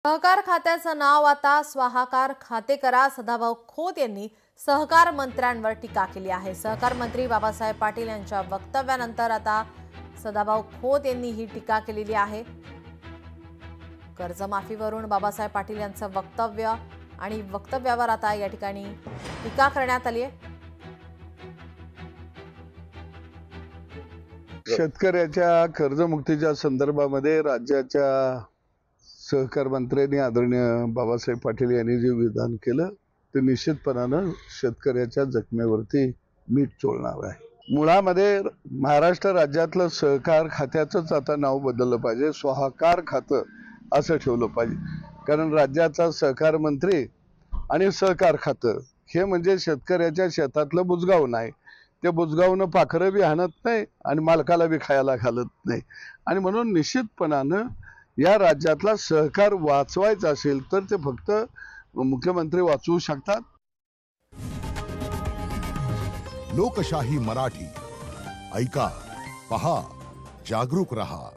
सहकार खात्याचं नाव आता स्वाहाकार खाते करा. सदाभाऊ खोत यांनी सहकार मंत्र्यांवर टीका केली आहे. सहकार मंत्री बाबासाहेब पाटील यांच्या वक्तव्यानंतर आता सदाभाऊ खोत यांनी ही टीका केलेली आहे. कर्जमाफीवरून बाबासाहेब पाटील यांचं वक्तव्य आणि वक्तव्यावर आता या ठिकाणी टीका करण्यात आली आहे. शेतकऱ्याच्या कर्जमुक्तीच्या संदर्भामध्ये राज्याच्या सहकार मंत्र्यांनी आदरणीय बाबासाहेब पाटील यांनी जे विधान केलं ते निश्चितपणानं शेतकऱ्याच्या जखमेवरती मीठ चोळणार आहे. मुळामध्ये महाराष्ट्र राज्यातलं सहकार खात्याचंच आता नाव बदललं पाहिजे, स्वाहाकार खातं असं ठेवलं पाहिजे. कारण राज्याचा सहकार मंत्री आणि सहकार खातं हे म्हणजे शेतकऱ्याच्या शेतातलं बुजगाव नाही. ते बुजगावनं पाखरं बी हाणत नाही आणि मालकाला बी खायला घालत नाही. आणि म्हणून निश्चितपणानं या राज्यातला सहकार वाचवायचा असेल तर ते फक्त मुख्यमंत्री वाचवू शकतात. लोकशाही मराठी ऐका, पहा, जागरूक रहा.